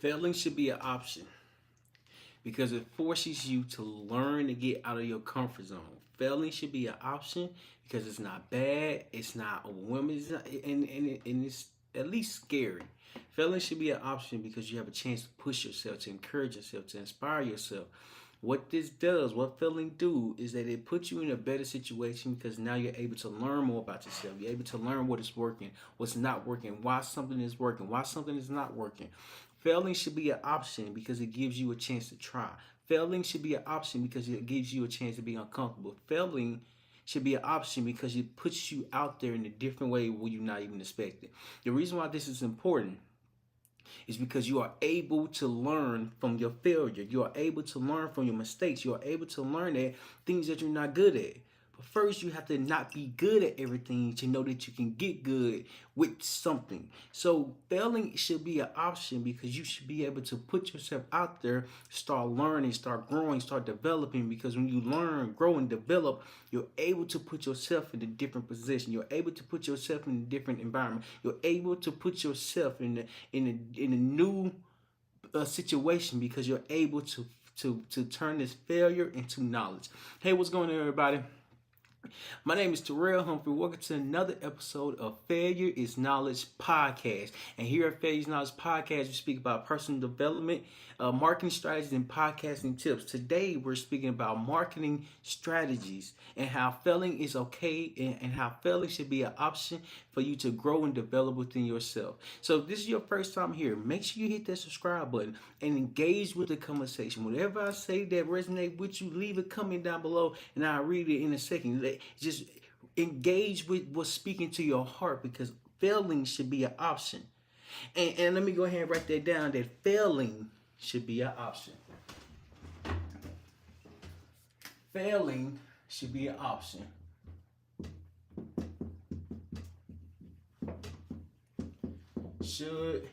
Failing should be an option because it forces you to learn to get out of your comfort zone. Failing should be an option because it's not bad, it's not overwhelming, it's not, and it's at least scary. Failing should be an option because you have a chance to push yourself, to encourage yourself, to inspire yourself. What this does, what failing do, is that it puts you in a better situation because now you're able to learn more about yourself. You're able to learn what is working, what's not working, why something is working, why something is not working. Failing should be an option because it gives you a chance to try. Failing should be an option because it gives you a chance to be uncomfortable. Failing should be an option because it puts you out there in a different way where you're not even expecting. The reason why this is important is because you are able to learn from your failure. You are able to learn from your mistakes. You are able to learn at things that you're not good at. But first, you have to not be good at everything to know that you can get good with something. So failing should be an option because you should be able to put yourself out there, start learning, start growing, start developing. Because when you learn, grow, and develop, you're able to put yourself in a different position. You're able to put yourself in a different environment. You're able to put yourself in a new situation because you're able to turn this failure into knowledge. Hey, what's going on, everybody? My name is Terryl Humphrey. Welcome to another episode of Failure is Knowledge Podcast. And here at Failure is Knowledge Podcast, we speak about personal development, marketing strategies, and podcasting tips. Today, we're speaking about marketing strategies and how failing is okay and how failing should be an option for you to grow and develop within yourself. So if this is your first time here, make sure you hit that subscribe button and engage with the conversation. Whatever I say that resonates with you, leave a comment down below and I'll read it in a second. Just engage with what's speaking to your heart because failing should be an option. And let me go ahead and write that down, that failing should be an option. Failing should be an option. Should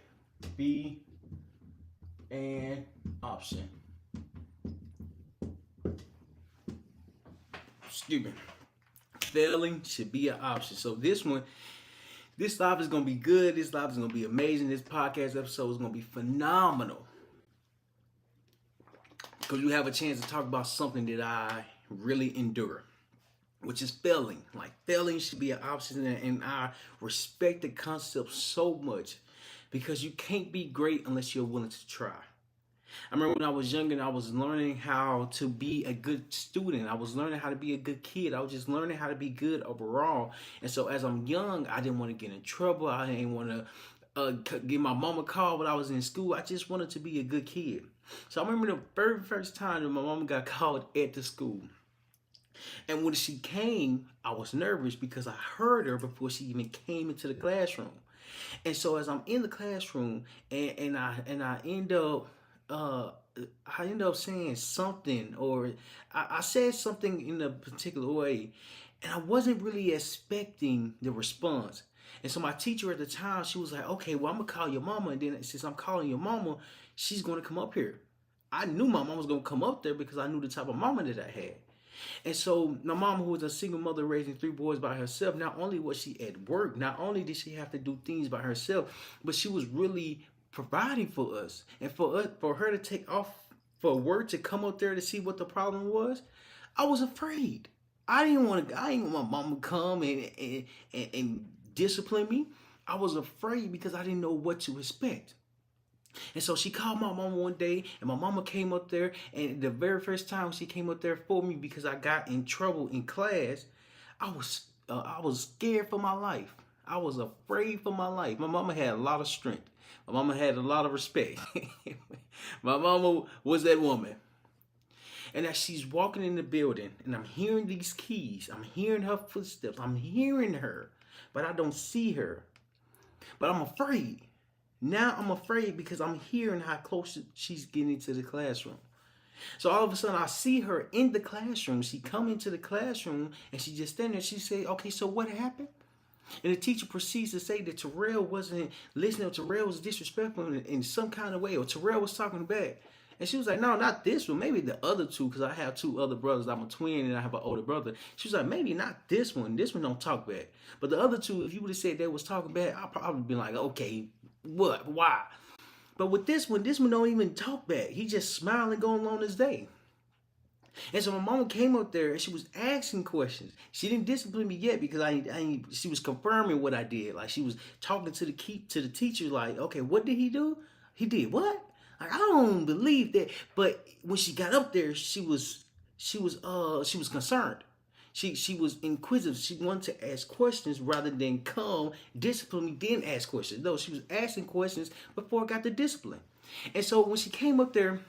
be an option. Excuse me. Failing should be an option. So this live is going to be good. This live is going to be amazing. This podcast episode is going to be phenomenal. Because you have a chance to talk about something that I really endure, which is failing. Like failing should be an option, and I respect the concept so much because you can't be great unless you're willing to try. I remember when I was younger and I was learning how to be a good student. I was learning how to be a good kid. I was just learning how to be good overall. And so as I'm young, I didn't want to get in trouble. I didn't want to give my mama a call when I was in school. I just wanted to be a good kid. So I remember the very first time that my mama got called at the school. And when she came, I was nervous because I heard her before she even came into the classroom. And so as I'm in the classroom and I end up saying something, or I said something in a particular way, and I wasn't really expecting the response. And so my teacher at the time, she was like, okay, well, I'm going to call your mama. And then since I'm calling your mama, she's going to come up here. I knew my mama was going to come up there because I knew the type of mama that I had. And so my mama, who was a single mother raising 3 boys by herself, not only was she at work, not only did she have to do things by herself, but she was really providing for us. And for her to take off for work to come up there to see what the problem was, I was afraid. I didn't want my mama to come and discipline me. I was afraid because I didn't know what to expect. And so she called my mama one day, and my mama came up there, and the very first time she came up there for me because I got in trouble in class, I was scared for my life. I was afraid for my life. My mama had a lot of strength. My mama had a lot of respect. My mama was that woman. And as she's walking in the building, and I'm hearing these keys, I'm hearing her footsteps, I'm hearing her, but I don't see her. But I'm afraid. Now I'm afraid because I'm hearing how close she's getting to the classroom. So all of a sudden I see her in the classroom. She come into the classroom and she just standing there. She say, okay, so what happened? And the teacher proceeds to say that Terrell wasn't listening, or Terrell was disrespectful in some kind of way, or Terrell was talking back. And she was like, no, not this one. Maybe the other two, because I have 2 other brothers. I'm a twin and I have an older brother. She was like, maybe not this one. This one don't talk back. But the other 2, if you would have said they was talking back, I'd probably be like, okay, what? Why? But with this one don't even talk back. He just smiling, going on his day. And so my mama came up there and she was asking questions. She didn't discipline me yet because she was confirming what I did. Like she was talking to the teacher like, okay, what did he do? He did what? Like I don't believe that. But when she got up there, she was concerned. She was inquisitive. She wanted to ask questions rather than come discipline me, then ask questions. No, she was asking questions before I got the discipline. And so when she came up there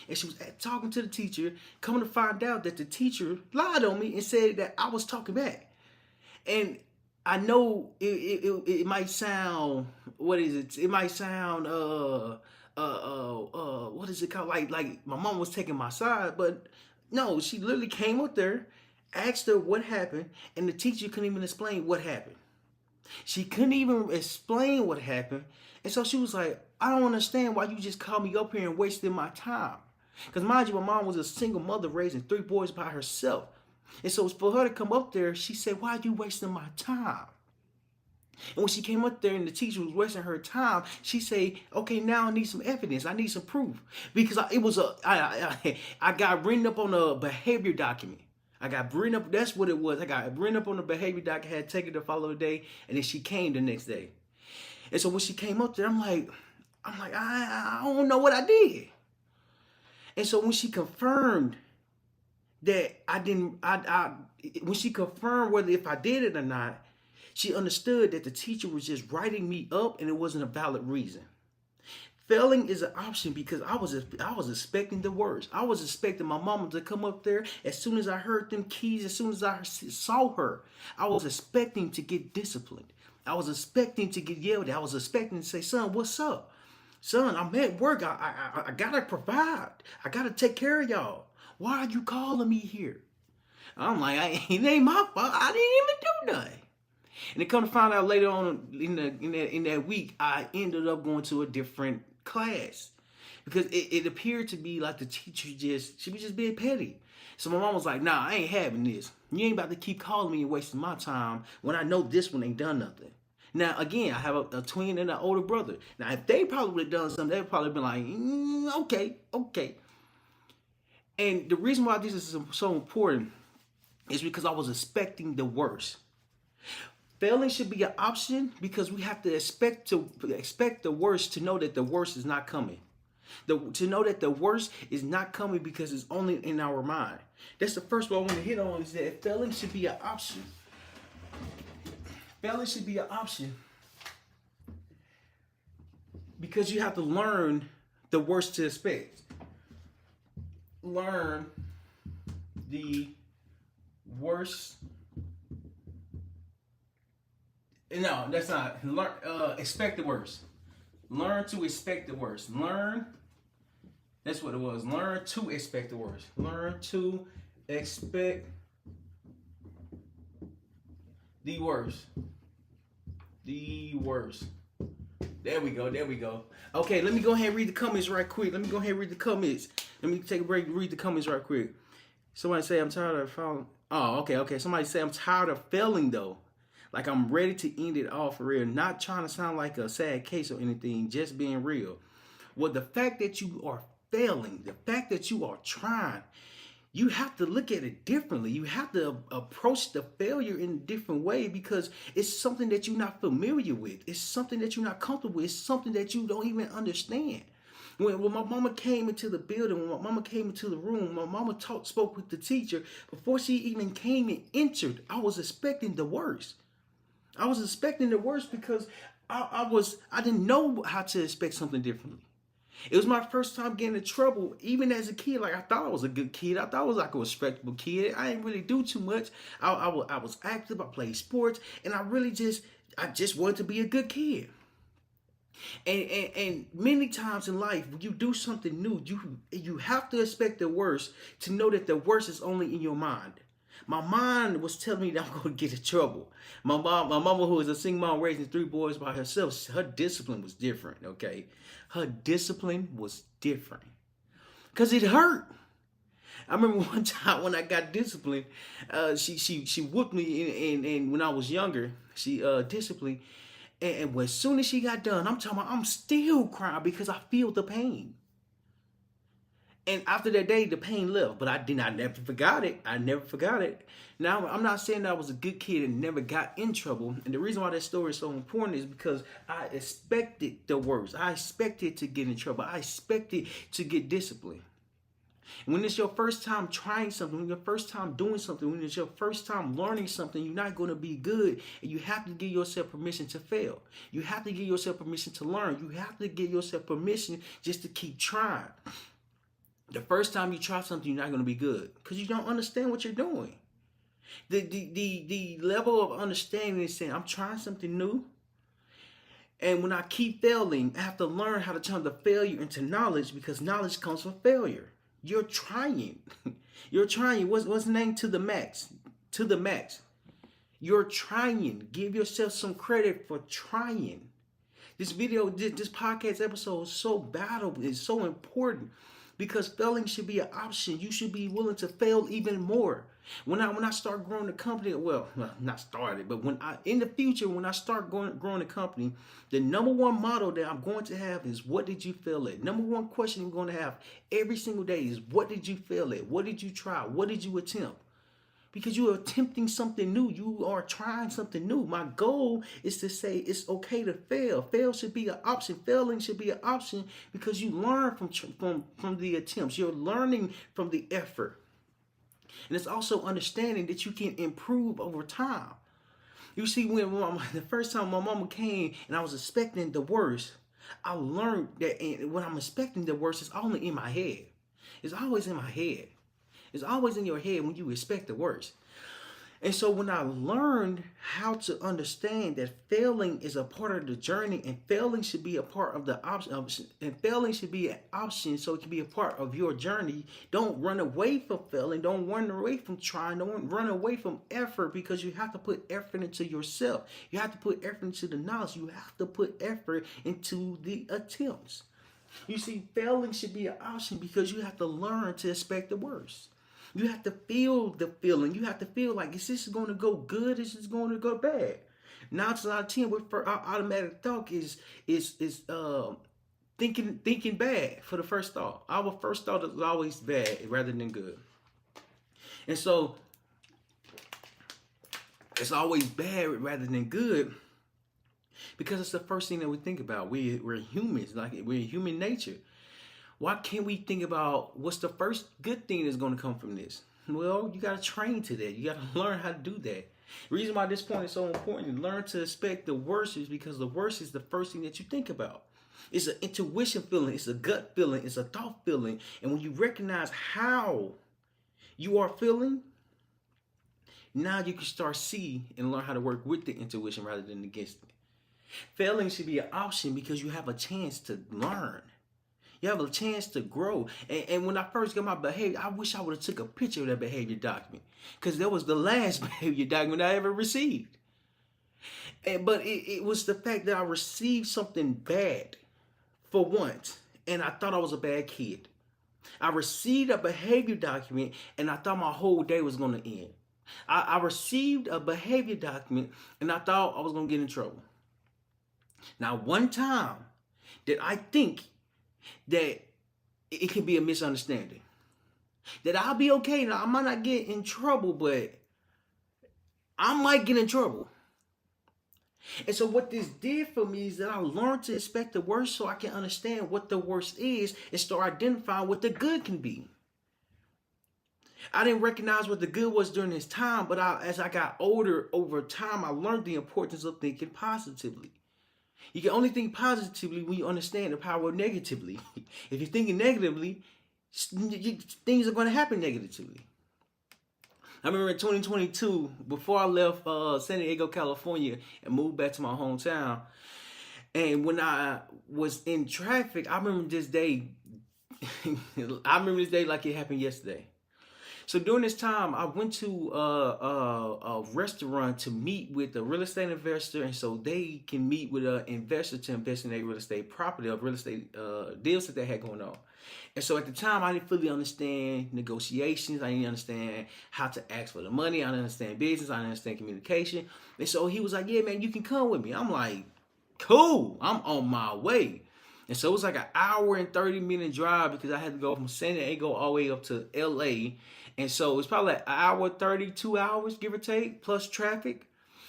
and she was talking to the teacher, coming to find out that the teacher lied on me and said that I was talking back. And I know it might sound, what is it? It might sound what is it called? Like my mom was taking my side, but no, she literally came up there, asked her what happened, and the teacher couldn't even explain what happened. She couldn't even explain what happened. And so she was like, I don't understand why you just called me up here and wasted my time. Because mind you, my mom was a single mother raising 3 boys by herself. And so for her to come up there, she said, why are you wasting my time? And when she came up there and the teacher was wasting her time, she said, okay, now I need some evidence. I need some proof. Because I got written up on a behavior document. I got written up, that's what it was. I got written up on the behavior document, had taken the following day, and then she came the next day. And so when she came up there, I'm like, I don't know what I did. And so when she confirmed that when she confirmed whether if I did it or not, she understood that the teacher was just writing me up and it wasn't a valid reason. Failing is an option because I was expecting the worst. I was expecting my mama to come up there as soon as I heard them keys, as soon as I saw her. I was expecting to get disciplined. I was expecting to get yelled at. I was expecting to say, son, what's up? Son, I'm at work. I gotta provide. I gotta take care of y'all. Why are you calling me here? I'm like, it ain't my fault. I didn't even do nothing. And it come to find out later on in that week, I ended up going to a different class because it appeared to be like the teacher she was just being petty. So my mom was like, nah, I ain't having this. You ain't about to keep calling me and wasting my time when I know this one ain't done nothing. Now, again, I have a twin and an older brother. Now, if they probably done something, they'd probably been like, okay. And the reason why this is so important is because I was expecting the worst. Failing should be an option because we have to expect the worst to know that the worst is not coming. To know that the worst is not coming because it's only in our mind. That's the first one I want to hit on, is that failing should be an option. Failing should be an option because you have to learn the worst to expect. Learn the worst. No, that's not. Learn. Expect the worst. Learn to expect the worst. Learn. That's what it was. Learn to expect the worst. Learn to expect the worst. The worst. There we go. Okay, let me go ahead and read the comments right quick. Let me take a break and read the comments right quick. Somebody say I'm tired of failing. Oh, okay. Somebody say I'm tired of failing though. Like I'm ready to end it all for real. Not trying to sound like a sad case or anything, just being real. Well, the fact that you are failing, the fact that you are trying, you have to look at it differently. You have to approach the failure in a different way because it's something that you're not familiar with. It's something that you're not comfortable with. It's something that you don't even understand. When my mama came into the building, when my mama came into the room, my mama spoke with the teacher. Before she even came and entered, I was expecting the worst. I was expecting the worst because I didn't know how to expect something differently. It was my first time getting in trouble, even as a kid. Like I thought I was a good kid. I thought I was like a respectable kid. I didn't really do too much. I was active. I played sports, and I just wanted to be a good kid. And many times in life, when you do something new, you have to expect the worst to know that the worst is only in your mind. My mind was telling me that I'm going to get in trouble. My mama, who was a single mom raising 3 boys by herself, her discipline was different, okay? Her discipline was different. Because it hurt. I remember one time when I got disciplined, she whooped me, and when I was younger, she disciplined. And as soon as she got done, I'm talking about I'm still crying because I feel the pain. And after that day, the pain left. But I never forgot it. I never forgot it. Now, I'm not saying that I was a good kid and never got in trouble. And the reason why that story is so important is because I expected the worst. I expected to get in trouble. I expected to get disciplined. When it's your first time trying something, when your first time doing something, when it's your first time learning something, you're not going to be good. And you have to give yourself permission to fail. You have to give yourself permission to learn. You have to give yourself permission just to keep trying. The first time you try something, you're not going to be good because you don't understand what you're doing. The level of understanding is saying, I'm trying something new. And when I keep failing, I have to learn how to turn the failure into knowledge because knowledge comes from failure. You're trying. You're trying. What's the name? To the max. To the max. You're trying. Give yourself some credit for trying. This podcast episode is so valuable. It's so important because failing should be an option. You should be willing to fail even more. When I start growing the company, well, not started, but in the future, when I start growing the company, the number one motto that I'm going to have is, what did you fail at? Number one question I'm going to have every single day is, what did you fail at? What did you try? What did you attempt? Because you are attempting something new. You are trying something new. My goal is to say it's okay to fail. Fail should be an option. Failing should be an option because you learn from the attempts. You're learning from the effort. And it's also understanding that you can improve over time. You see, when the first time my mama came and I was expecting the worst, I learned that when I'm expecting the worst, it's only in my head. It's always in my head. It's always in your head when you expect the worst. And so when I learned how to understand that failing is a part of the journey and failing should be a part of the option, and failing should be an option so it can be a part of your journey. Don't run away from failing. Don't run away from trying. Don't run away from effort because you have to put effort into yourself. You have to put effort into the knowledge. You have to put effort into the attempts. You see, failing should be an option because you have to learn to expect the worst. You have to feel the feeling. You have to feel like, is this going to go good? Is this going to go bad? 9 out of 10, our automatic thought is thinking bad for the first thought. Our first thought is always bad rather than good. And so it's always bad rather than good because it's the first thing that we think about. We're humans, like we're human nature. Why can't we think about what's the first good thing that's going to come from this? Well, you got to train to that. You got to learn how to do that. The reason why this point is so important, learn to expect the worst, is because the worst is the first thing that you think about. It's an intuition feeling. It's a gut feeling. It's a thought feeling. And when you recognize how you are feeling, now you can start see and learn how to work with the intuition rather than against it. Failing should be an option because you have a chance to learn. You have a chance to grow. And when I first got my behavior, I wish I would have took a picture of that behavior document because that was the last behavior document I ever received. But it was the fact that I received something bad for once, and I thought I was a bad kid. I received a behavior document, and I thought my whole day was going to end. I received a behavior document, and I thought I was going to get in trouble. Now, one time that I think that it can be a misunderstanding. That I'll be okay. Now, I might not get in trouble, but I might get in trouble. And so what this did for me is that I learned to expect the worst so I can understand what the worst is and start identifying what the good can be. I didn't recognize what the good was during this time, but as I got older over time, I learned the importance of thinking positively. You can only think positively when you understand the power of negatively. If you're thinking negatively, things are going to happen negatively. I remember in 2022, before I left San Diego, California, and moved back to my hometown, and when I was in traffic, I remember this day. I remember this day like it happened yesterday. So during this time, I went to a restaurant to meet with a real estate investor, and so they can meet with an investor to invest in their real estate property or real estate deals that they had going on. And so at the time, I didn't fully understand negotiations. I didn't understand how to ask for the money. I didn't understand business. I didn't understand communication. And so he was like, yeah, man, you can come with me. I'm like, Cool, I'm on my way. And so it was like an hour and 30-minute drive because I had to go from San Diego all the way up to LA. And so it's probably like an hour 30, 2 hours, give or take, plus traffic.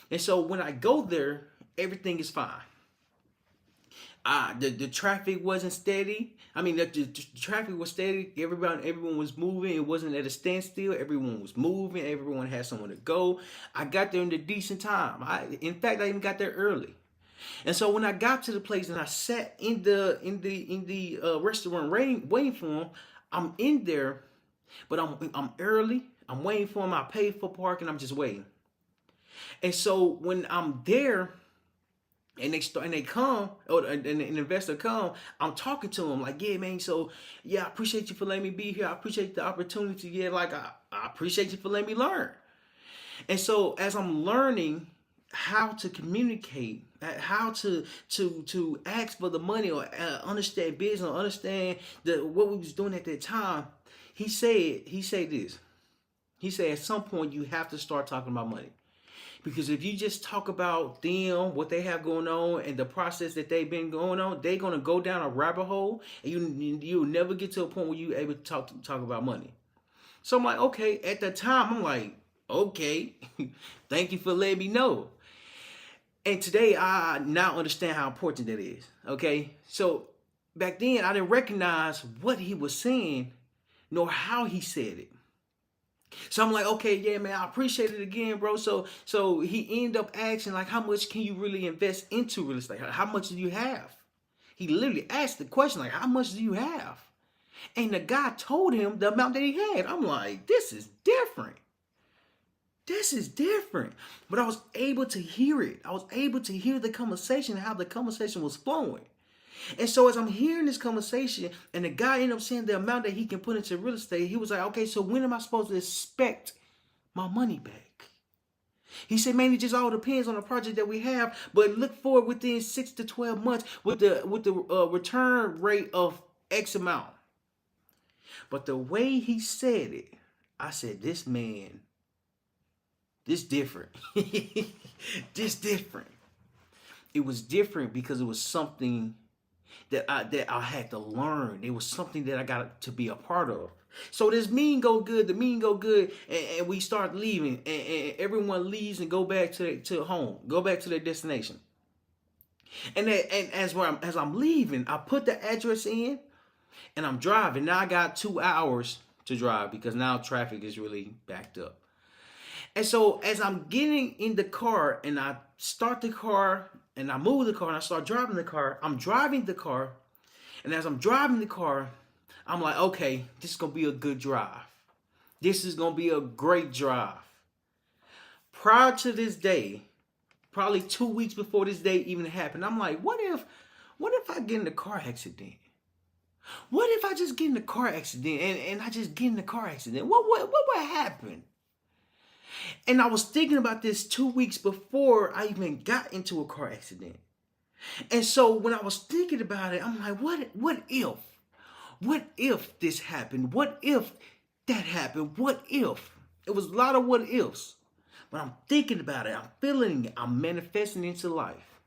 And so when I go there, everything is fine. The traffic wasn't steady. I mean, the traffic was steady. Everyone was moving. It wasn't at a standstill. Everyone was moving. Everyone had somewhere to go. I got there in a decent time. In fact, I even got there early. And so when I got to the place and I sat in the restaurant waiting for him, I'm in there, but I'm early. I'm waiting for him. I paid for parking. I'm just waiting. And so when I'm there, and they come, or an investor come, I'm talking to him like, yeah, man, so yeah, I appreciate you for letting me be here. I appreciate the opportunity. Yeah, like I appreciate you for letting me learn. And so as I'm learning how to communicate, how to ask for the money, or understand business, or understand what we was doing at that time, he said this. He said at some point you have to start talking about money. Because if you just talk about them, what they have going on, and the process that they've been going on, they're gonna go down a rabbit hole, and you'll never get to a point where you're able to talk about money. So I'm like, okay. At the time, I'm like, okay, thank you for letting me know. And today, I now understand how important that is. Okay, so back then, I didn't recognize what he was saying, nor how he said it. So I'm like, okay, yeah, man, I appreciate it again, bro. So he ended up asking, like, how much can you really invest into real estate? How much do you have? He literally asked the question, like, how much do you have? And the guy told him the amount that he had. I'm like, this is different. This is different. But I was able to hear it. I was able to hear the conversation, how the conversation was flowing. And so as I'm hearing this conversation, and the guy ended up saying the amount that he can put into real estate, he was like, okay, so when am I supposed to expect my money back? He said, man, it just all depends on the project that we have, but look for it within 6 to 12 months with the return rate of X amount. But the way he said it, I said, this man, this different. This different. It was different because it was something that I had to learn. It was something that I got to be a part of. So this meeting go good, and we start leaving, and everyone leaves and go back to home, go back to their destination. And as I'm leaving, I put the address in, and I'm driving. Now I got 2 hours to drive because now traffic is really backed up. And so as I'm getting in the car, and I start the car, and I move the car, and I start driving the car, I'm driving the car. And as I'm driving the car, I'm like, okay, this is going to be a good drive. This is going to be a great drive. Prior to this day, probably 2 weeks before this day even happened, I'm like, what if I get in a car accident? What if I just get in a car accident and I just get in a car accident? What would happen? And I was thinking about this 2 weeks before I even got into a car accident. And so when I was thinking about it, I'm like, what if? What if this happened? What if that happened? What if? It was a lot of what ifs. But I'm thinking about it. I'm feeling it. I'm manifesting into life.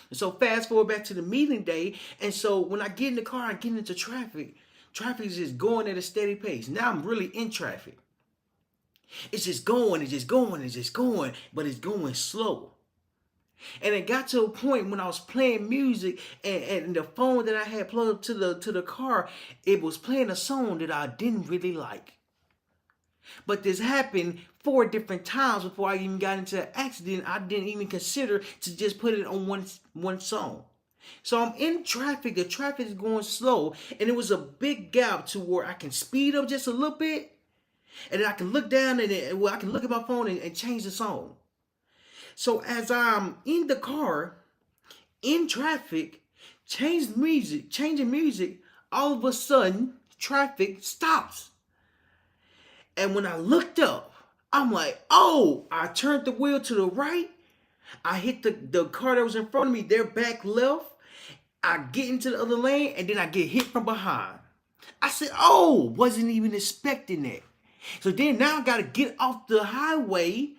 And so fast forward back to the meeting day. And so when I get in the car, I get into traffic. Traffic is just going at a steady pace. Now I'm really in traffic. It's just going, but it's going slow. And it got to a point when I was playing music, and the phone that I had plugged up to the car, it was playing a song that I didn't really like. But this happened 4 different times before I even got into the accident. I didn't even consider to just put it on one song. So I'm in traffic. The traffic is going slow, and it was a big gap to where I can speed up just a little bit, and then I can look down and I can look at my phone and change the song. So as I'm in the car, in traffic, changing music, all of a sudden, traffic stops. And when I looked up, I'm like, oh, I turned the wheel to the right. I hit the car that was in front of me, they're back left. I get into the other lane, and then I get hit from behind. I said, oh, wasn't even expecting that. So then now I got to get off the highway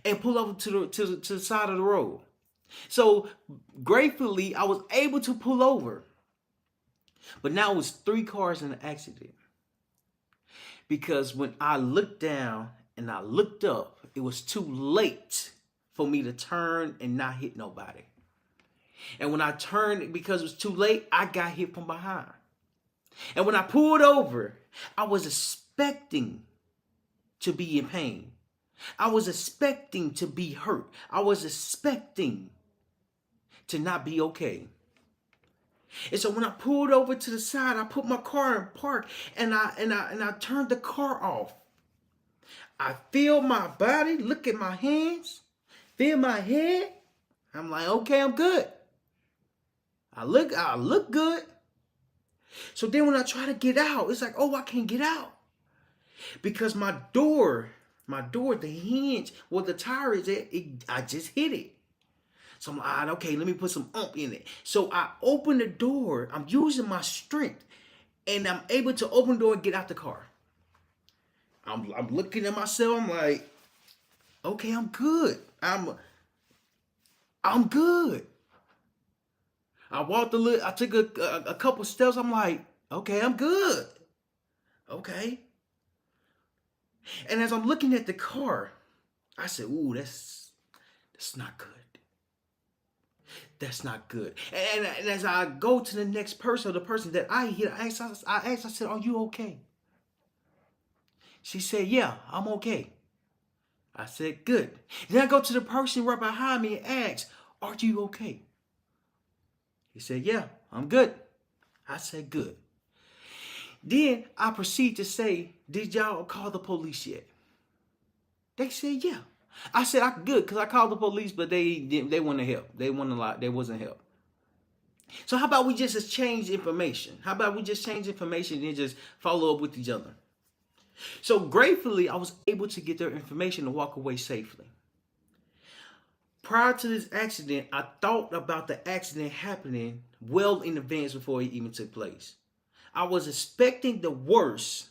and pull over to the side of the road. So gratefully, I was able to pull over. But now it was 3 cars in an accident. Because when I looked down and I looked up, it was too late for me to turn and not hit nobody. And when I turned, because it was too late, I got hit from behind. And when I pulled over, I was expecting to be in pain. I was expecting to be hurt. I was expecting to not be okay. And so when I pulled over to the side, I put my car in park and I turned the car off. I feel my body, look at my hands, feel my head. I'm like, okay, I'm good. I look good. So then when I try to get out, it's like, oh, I can't get out. Because my door, the hinge where the tire is at, I just hit it. So I'm like, okay, let me put some oomph in it. So I open the door. I'm using my strength. And I'm able to open the door and get out the car. I'm looking at myself. I'm like, okay, I'm good. I'm good. I walked a little. I took a couple steps. I'm like, okay, I'm good. Okay. And as I'm looking at the car, I said, ooh, that's not good. That's not good. And as I go to the next person, or the person that I hit, I said, are you okay? She said, yeah, I'm okay. I said, good. Then I go to the person right behind me and ask, are you okay? He said, yeah, I'm good. I said, good. Then I proceed to say, did y'all call the police yet? They said, yeah. I said, I'm good, because I called the police, but they wouldn't help. They wasn't help. So how about we just exchange information? How about we just change information and just follow up with each other? So gratefully, I was able to get their information and walk away safely. Prior to this accident, I thought about the accident happening well in advance before it even took place. I was expecting the worst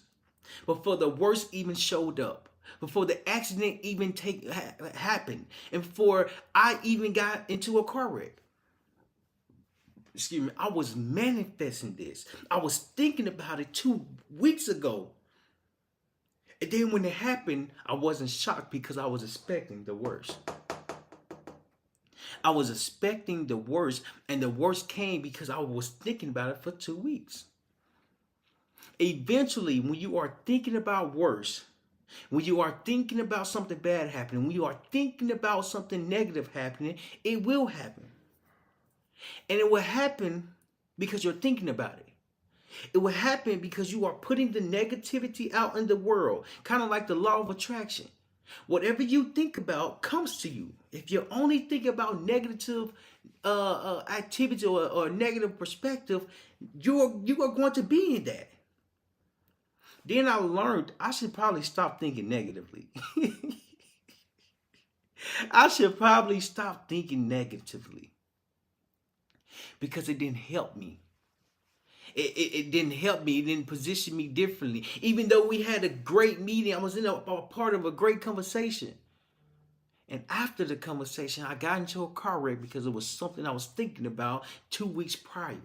before the worst even showed up, before the accident even happened, and before I even got into a car wreck. Excuse me, I was manifesting this. I was thinking about it 2 weeks ago. And then when it happened, I wasn't shocked because I was expecting the worst. I was expecting the worst, and the worst came because I was thinking about it for 2 weeks. Eventually, when you are thinking about worse, when you are thinking about something bad happening, when you are thinking about something negative happening, it will happen. And it will happen because you're thinking about it. It will happen because you are putting the negativity out in the world, kind of like the law of attraction. Whatever you think about comes to you. If you only think about negative activity or negative perspective, you are going to be in that. Then I learned I should probably stop thinking negatively. I should probably stop thinking negatively because it didn't help me. It didn't help me. It didn't position me differently. Even though we had a great meeting, I was in a part of a great conversation. And after the conversation, I got into a car wreck because it was something I was thinking about 2 weeks prior.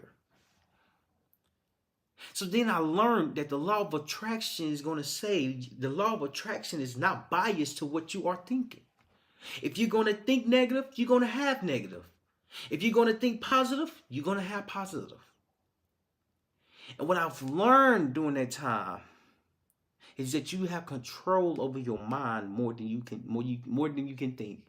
So then I learned that the law of attraction is going to say the law of attraction is not biased to what you are thinking. If you're going to think negative, you're going to have negative. If you're going to think positive, you're going to have positive. And what I've learned during that time is that you have control over your mind more than you can think.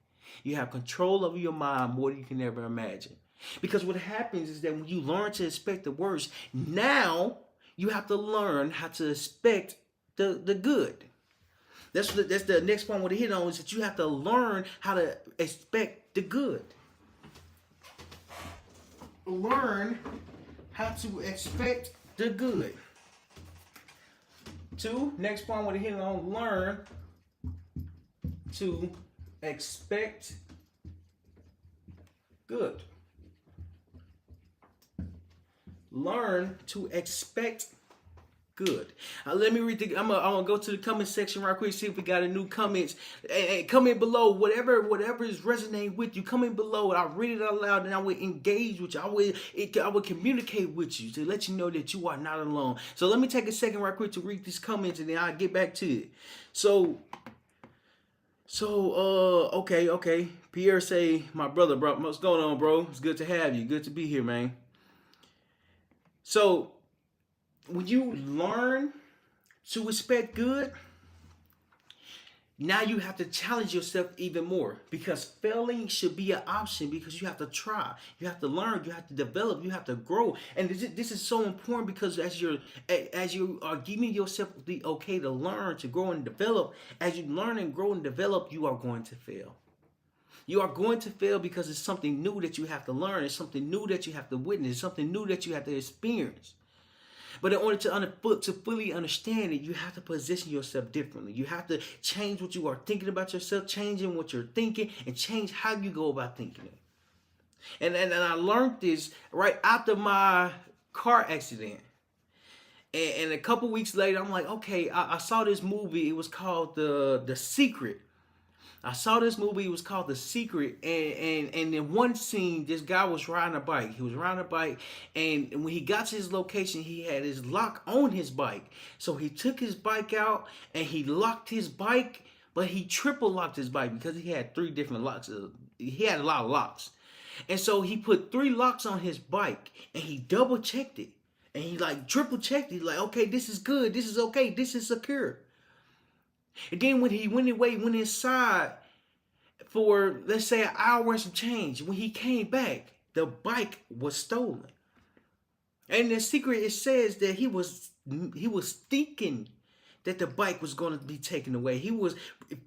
You have control over your mind more than you can ever imagine. Because what happens is that when you learn to expect the worst, now you have to learn how to expect the good. That's the next point I want to hit on, is that you have to learn how to expect the good. Learn how to expect the good. 2, next point I want to hit on, learn to expect good. Learn to expect Good. Let me read the. I'm gonna go to the comment section right quick. See if we got any new comments. And comment below whatever is resonating with you. Comment below. I'll read it out loud, and I will engage with you. I will communicate with you to let you know that you are not alone. So let me take a second right quick to read these comments, and then I'll get back to it. Okay. Pierre say, my brother, bro, what's going on, bro? It's good to have you. Good to be here, man. So, when you learn to expect good, now you have to challenge yourself even more, because failing should be an option, because you have to try, you have to learn, you have to develop, you have to grow. And this is so important, because as you are giving yourself the okay to learn, to grow and develop, as you learn and grow and develop, you are going to fail. You are going to fail because it's something new that you have to learn. It's something new that you have to witness. It's something new that you have to experience. But in order to fully understand it, you have to position yourself differently. You have to change what you are thinking about yourself, changing what you're thinking, and change how you go about thinking it. And I learned this right after my car accident. And a couple weeks later, I'm like, okay, I saw this movie. It was called The Secret. I saw this movie. It was called The Secret, and in one scene, this guy was riding a bike. He was riding a bike, and when he got to his location, he had his lock on his bike. So he took his bike out and he locked his bike, but he triple locked his bike because he had 3 different locks. He had a lot of locks, and so he put 3 locks on his bike, and he double checked it, and he like triple checked it. Like, okay, this is good. This is okay. This is secure. And then when he went inside for, let's say, an hour and some change, when he came back, the bike was stolen. And in The Secret, it says that he was thinking that the bike was going to be taken away. He was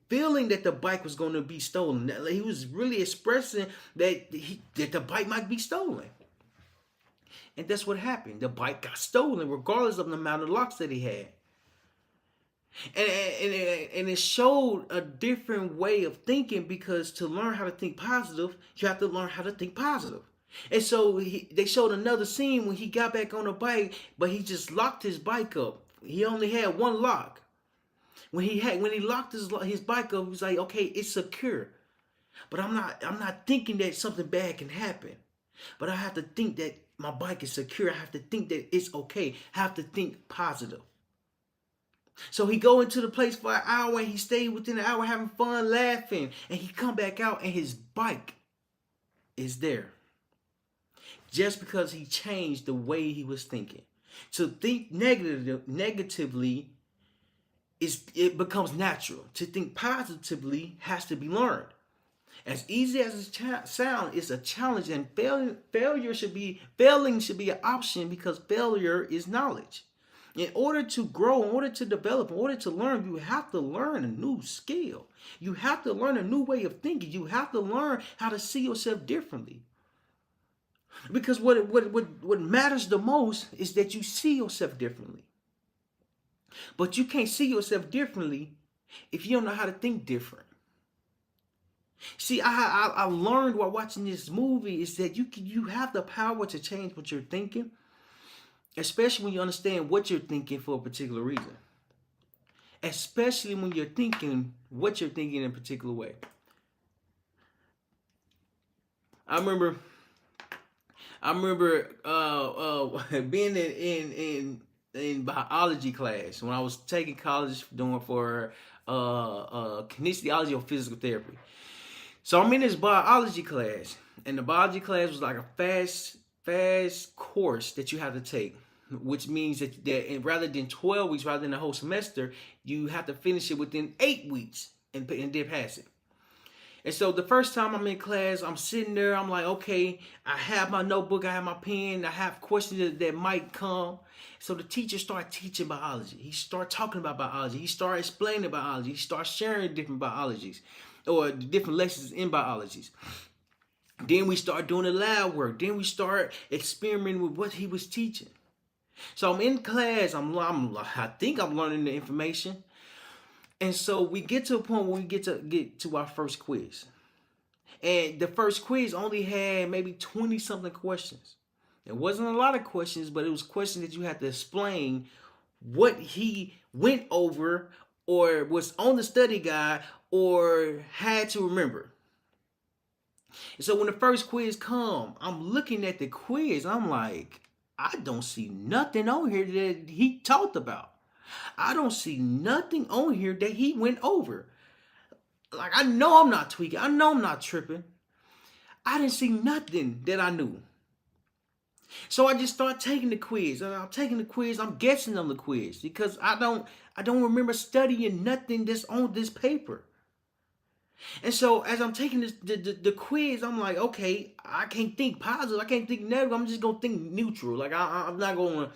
feeling that the bike was going to be stolen. He was really expressing that the bike might be stolen. And that's what happened. The bike got stolen, regardless of the amount of locks that he had. And it showed a different way of thinking, because to learn how to think positive, you have to learn how to think positive. And so they showed another scene when he got back on the bike, but he just locked his bike up. He only had 1 lock. When he locked his bike up, he was like, okay, it's secure. But I'm not thinking that something bad can happen. But I have to think that my bike is secure. I have to think that it's okay. I have to think positive. So he go into the place for an hour, and he stayed within an hour having fun, laughing. And he come back out, and his bike is there. Just because he changed the way he was thinking. To think negatively, it becomes natural. To think positively has to be learned. As easy as it sounds, it's a challenge, and failing should be an option, because failure is knowledge. In order to grow, in order to develop, in order to learn, you have to learn a new skill. You have to learn a new way of thinking. You have to learn how to see yourself differently. Because what matters the most is that you see yourself differently. But you can't see yourself differently if you don't know how to think different. See, I learned while watching this movie is that you have the power to change what you're thinking. Especially when you understand what you're thinking for a particular reason. Especially when you're thinking what you're thinking in a particular way. I remember being in biology class when I was taking college, doing for kinesiology or physical therapy. So I'm in this biology class, and the biology class was like a fast course that you have to take, which means that rather than 12 weeks, rather than the whole semester, you have to finish it within 8 weeks and then pass it. And so the first time I'm in class, I'm sitting there, I'm like, okay, I have my notebook, I have my pen, I have questions that might come. So the teacher started teaching biology. He started talking about biology. He started explaining biology. He started sharing different biologies or different lessons in biologies. Then we start doing the lab work. Then we start experimenting with what he was teaching. So I'm in class. I think I'm learning the information. And so we get to a point where we get to our first quiz. And the first quiz only had maybe 20-something questions. It wasn't a lot of questions, but it was questions that you had to explain what he went over or was on the study guide or had to remember. And so when the first quiz come, I'm looking at the quiz. I'm like, I don't see nothing on here that he talked about. I don't see nothing on here that he went over. Like, I know I'm not tweaking. I know I'm not tripping. I didn't see nothing that I knew. So I just start taking the quiz. I'm taking the quiz. I'm guessing on the quiz because I don't remember studying nothing that's on this paper. And so as I'm taking the quiz, I'm like, okay, I can't think positive. I can't think negative. I'm just going to think neutral. Like, I'm not going to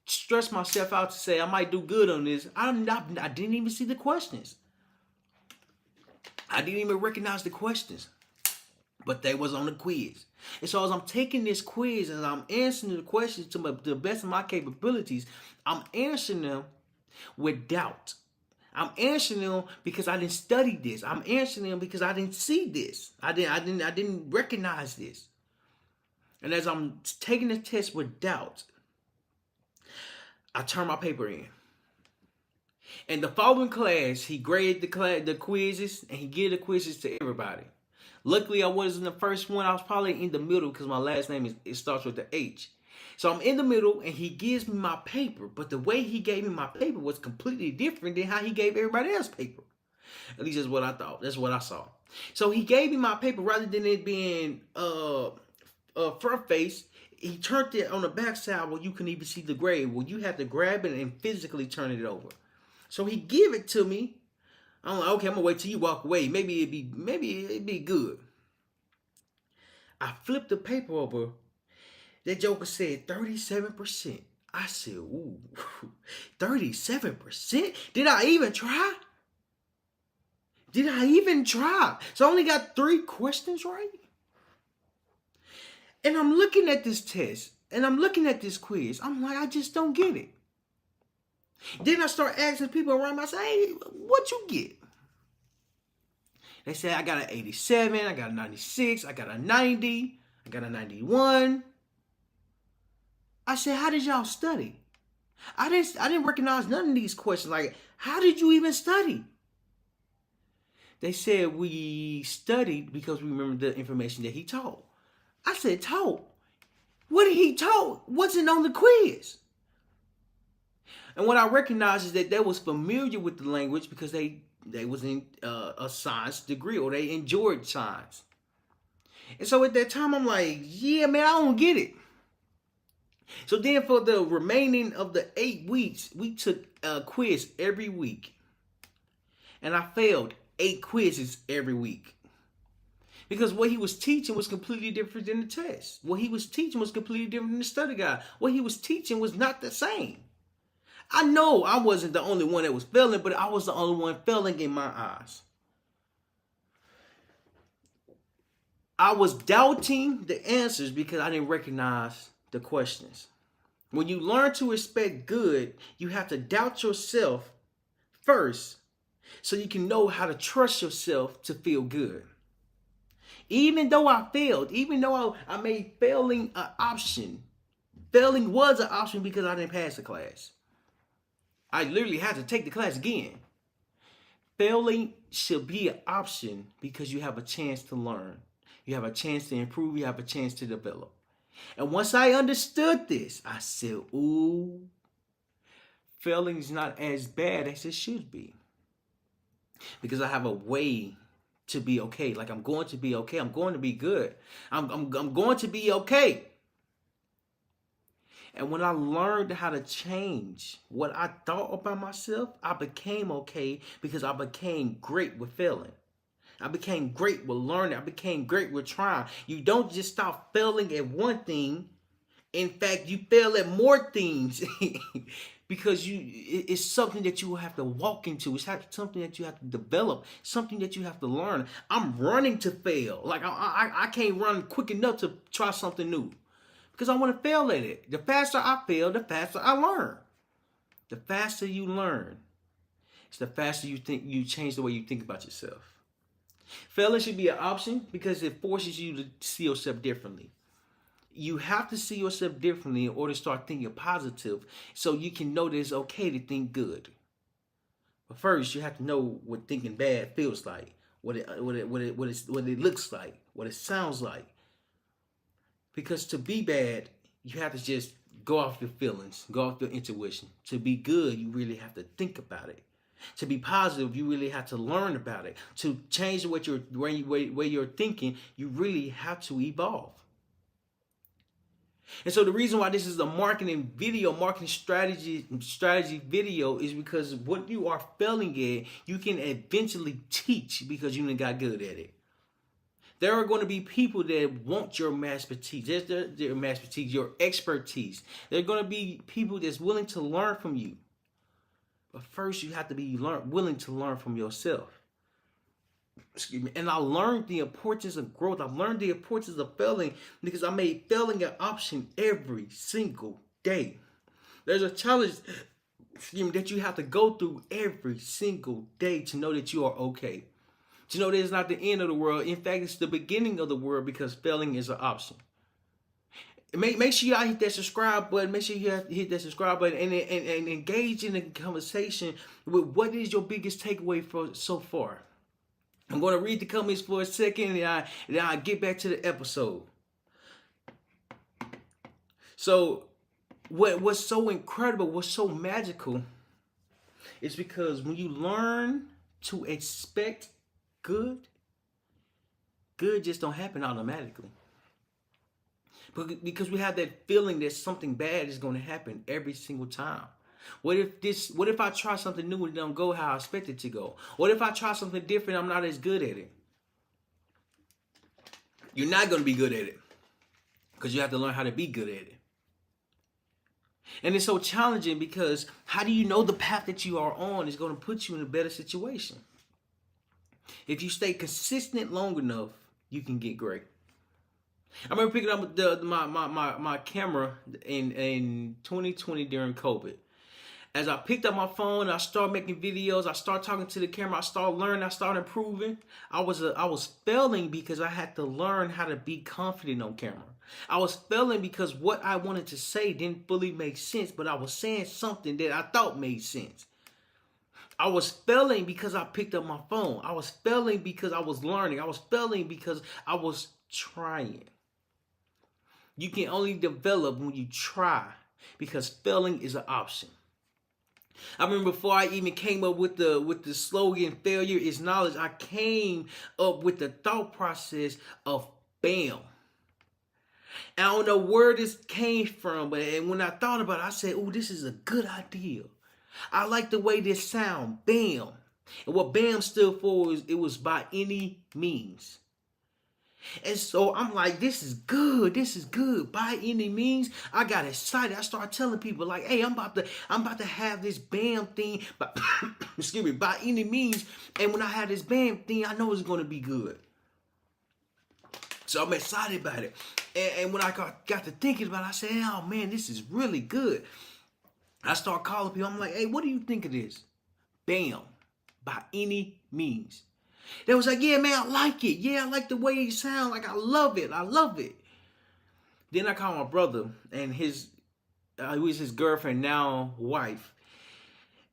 stress myself out to say I might do good on this. I didn't even see the questions. I didn't even recognize the questions. But they was on the quiz. And so as I'm taking this quiz and I'm answering the questions to the best of my capabilities, I'm answering them with doubt. I'm answering them because I didn't study this. I'm answering them because I didn't see this. I didn't recognize this. And as I'm taking the test with doubt, I turn my paper in. And the following class, he graded the quizzes and he gave the quizzes to everybody. Luckily, I wasn't the first one. I was probably in the middle because my last name it starts with the H. So I'm in the middle, and he gives me my paper. But the way he gave me my paper was completely different than how he gave everybody else paper. At least that's what I thought. That's what I saw. So he gave me my paper rather than it being front face. He turned it on the back side where you can even see the grade. Well, you have to grab it and physically turn it over. So he gave it to me. I'm like, okay, I'm gonna wait till you walk away. Maybe it'd be good. I flipped the paper over. That joker said 37%. I said, ooh, 37%? Did I even try? So I only got 3 questions right? And I'm looking at this test, and I'm looking at this quiz. I'm like, I just don't get it. Then I start asking people around me, I say, hey, what you get? They say, I got an 87, I got a 96, I got a 90, I got a 91. I said, how did y'all study? I didn't recognize none of these questions. Like, how did you even study? They said we studied because we remembered the information that he taught. I said, taught? What did he taught? Wasn't on the quiz. And what I recognized is that they was familiar with the language because they was in a science degree or they enjoyed science. And so at that time, I'm like, yeah, man, I don't get it. So then for the remaining of the 8 weeks, we took a quiz every week. And I failed 8 quizzes every week. Because what he was teaching was completely different than the test. What he was teaching was completely different than the study guide. What he was teaching was not the same. I know I wasn't the only one that was failing, but I was the only one failing in my eyes. I was doubting the answers because I didn't recognize the questions. When you learn to expect good, you have to doubt yourself first so you can know how to trust yourself to feel good. Even though I failed, even though I made failing an option, failing was an option because I didn't pass the class. I literally had to take the class again. Failing should be an option because you have a chance to learn. You have a chance to improve. You have a chance to develop. And once I understood this, I said, ooh, failing is not as bad as it should be. Because I have a way to be okay. Like, I'm going to be okay. I'm going to be good. I'm going to be okay. And when I learned how to change what I thought about myself, I became okay because I became great with failing. I became great with learning. I became great with trying. You don't just stop failing at one thing. In fact, you fail at more things because it's something that you have to walk into. It's something that you have to develop, something that you have to learn. I'm running to fail. Like, I can't run quick enough to try something new because I want to fail at it. The faster I fail, the faster I learn. The faster you learn, it's the faster you change the way you think about yourself. Failing should be an option because it forces you to see yourself differently. You have to see yourself differently in order to start thinking positive, so you can know that it's okay to think good. But first, you have to know what thinking bad feels like, what it looks like, what it sounds like. Because to be bad, you have to just go off your feelings, go off your intuition. To be good, you really have to think about it. To be positive, you really have to learn about it. To change what you're where you're thinking, you really have to evolve. And so the reason why this is a marketing strategy video is because what you are failing at, you can eventually teach because you got good at it. There are going to be people that want your expertise. Your expertise. There are going to be people that's willing to learn from you. But first, you have to be willing to learn from yourself. Excuse me. And I learned the importance of growth. I learned the importance of failing because I made failing an option every single day. There's a challenge that you have to go through every single day to know that you are okay. To know that it's not the end of the world. In fact, it's the beginning of the world because failing is an option. Make sure y'all hit that subscribe button. Make sure you hit that subscribe button and engage in the conversation with what is your biggest takeaway for so far. I'm going to read the comments for a second and I'll get back to the episode. So what's so incredible, what's so magical is because when you learn to expect good just don't happen automatically. Because we have that feeling that something bad is going to happen every single time. What if I try something new and it don't go how I expect it to go? What if I try something different, I'm not as good at it? You're not going to be good at it because you have to learn how to be good at it. And it's so challenging because how do you know the path that you are on is going to put you in a better situation? If you stay consistent long enough, you can get great. I remember picking up my camera in 2020 during COVID. As I picked up my phone, I started making videos. I started talking to the camera. I started learning. I started improving. I was failing because I had to learn how to be confident on camera. I was failing because what I wanted to say didn't fully make sense, but I was saying something that I thought made sense. I was failing because I picked up my phone. I was failing because I was learning. I was failing because I was trying. You can only develop when you try because failing is an option. I remember before I even came up with the slogan "Failure is knowledge," I came up with the thought process of BAM. And I don't know where this came from, but when I thought about it, I said, "Oh, this is a good idea. I like the way this sound, BAM." And what BAM stood for was by any means. And so I'm like, this is good. This is good. By any means, I got excited. I started telling people like, hey, I'm about to have this BAM thing, but excuse me, by any means. And when I have this BAM thing, I know it's going to be good. So I'm excited about it. And when I got to thinking about it, I said, oh man, this is really good. I start calling people. I'm like, hey, what do you think of this? BAM, by any means. They was like, yeah, man, I like it. Yeah, I like the way it sounds. Like, I love it. I love it. Then I called my brother and who was his girlfriend, now wife.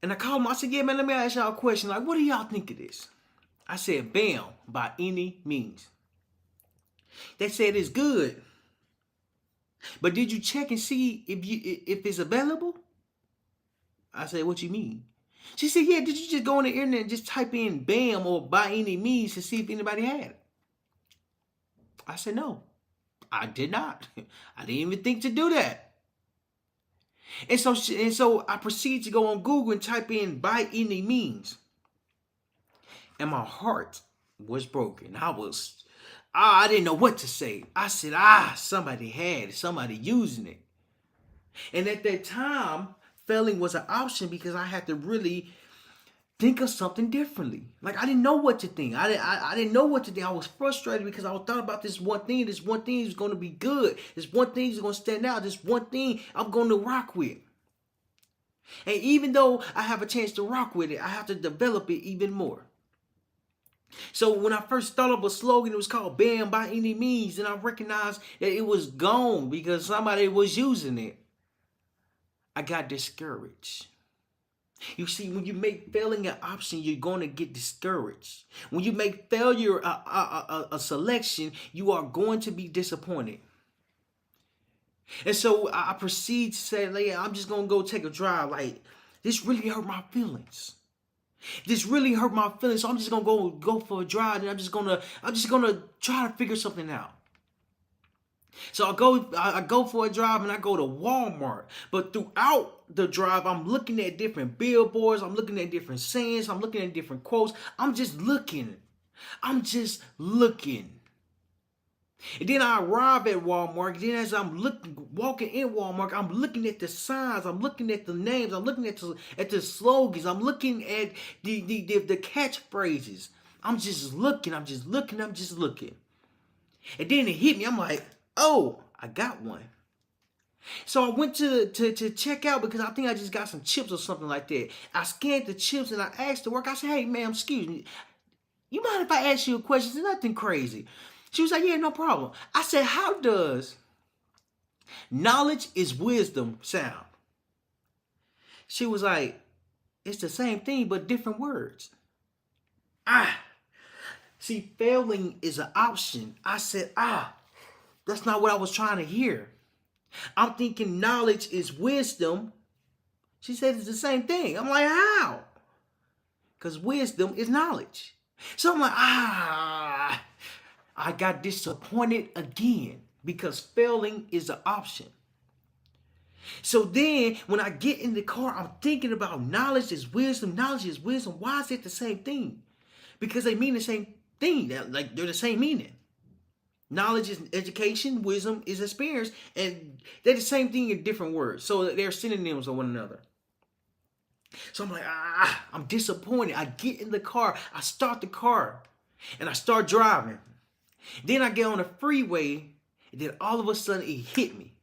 And I called him. I said, yeah, man, let me ask y'all a question. Like, what do y'all think of this? I said, BAM, by any means. They said it's good. But did you check and see if it's available? I said, what you mean? She said, yeah, did you just go on the internet and just type in BAM or by any means to see if anybody had it? I said, no, I did not. I didn't even think to do that. And so I proceeded to go on Google and type in by any means. And my heart was broken. I didn't know what to say. I said, somebody had it, somebody using it. And at that time, failing was an option because I had to really think of something differently. Like, I didn't know what to think. I didn't know what to think. I was frustrated because I was thought about this one thing. This one thing is going to be good. This one thing is going to stand out. This one thing I'm going to rock with. And even though I have a chance to rock with it, I have to develop it even more. So when I first thought of a slogan, it was called "Ban by any means," and I recognized that it was gone because somebody was using it. I got discouraged. You see, when you make failing an option, you're going to get discouraged. When you make failure a selection, you are going to be disappointed. And so I proceed to say, like, I'm just going to go take a drive. Like, this really hurt my feelings. This really hurt my feelings. So I'm just going to go for a drive, and I'm just going to try to figure something out. So I go for a drive and I go to Walmart. But throughout the drive, I'm looking at different billboards. I'm looking at different sayings. I'm looking at different quotes. I'm just looking. I'm just looking. And then I arrive at Walmart. And then as I'm walking in Walmart, I'm looking at the signs. I'm looking at the names. I'm looking at the slogans. I'm looking at the catchphrases. I'm just looking. I'm just looking. I'm just looking. And then it hit me. I'm like, oh, I got one. So I went to check out because I think I just got some chips or something like that. I scanned the chips and I asked the worker, I said, hey, ma'am, excuse me. You mind if I ask you a question? It's nothing crazy. She was like, yeah, no problem. I said, how does knowledge is wisdom sound? She was like, it's the same thing, but different words. See, failing is an option. I said, that's not what I was trying to hear. I'm thinking knowledge is wisdom. She said it's the same thing. I'm like, how? Because wisdom is knowledge. So I'm like, I got disappointed again because failing is an option. So then when I get in the car, I'm thinking about knowledge is wisdom. Knowledge is wisdom. Why is it the same thing? Because they mean the same thing. Like they're the same meaning. Knowledge is education, wisdom is experience, and they're the same thing in different words. So they're synonyms of one another. So I'm like, I'm disappointed. I get in the car, I start the car, and I start driving. Then I get on the freeway, and then all of a sudden it hit me.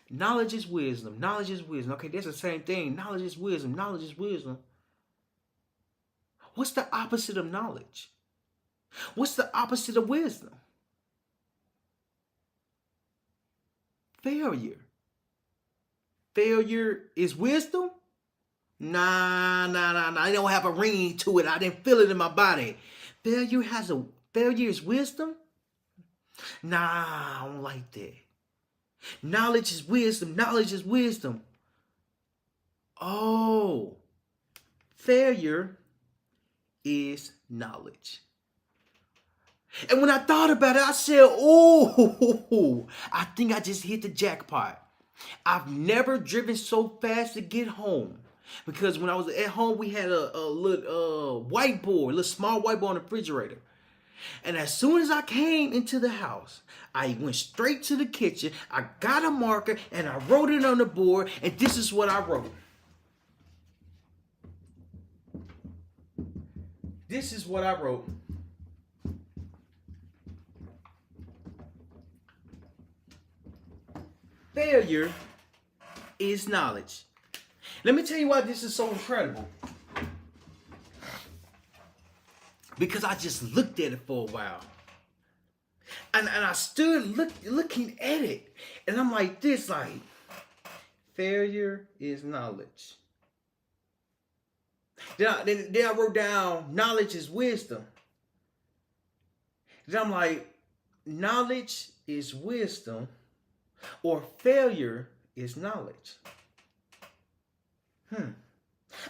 Knowledge is wisdom. Knowledge is wisdom. Okay, that's the same thing. Knowledge is wisdom. Knowledge is wisdom. What's the opposite of knowledge? What's the opposite of wisdom? Failure. Failure is wisdom? Nah. I don't have a ring to it. I didn't feel it in my body. Failure is wisdom? Nah, I don't like that. Knowledge is wisdom. Knowledge is wisdom. Oh, failure is knowledge. And when I thought about it, I said, oh, I think I just hit the jackpot. I've never driven so fast to get home. Because when I was at home, we had a little whiteboard, a little small whiteboard on the refrigerator. And as soon as I came into the house, I went straight to the kitchen. I got a marker and I wrote it on the board. And this is what I wrote. This is what I wrote. Failure is knowledge. Let me tell you why this is so incredible. Because I just looked at it for a while. And I stood looking at it. And I'm like this, like, failure is knowledge. Then I wrote down, knowledge is wisdom. Then I'm like, knowledge is wisdom, or failure is knowledge.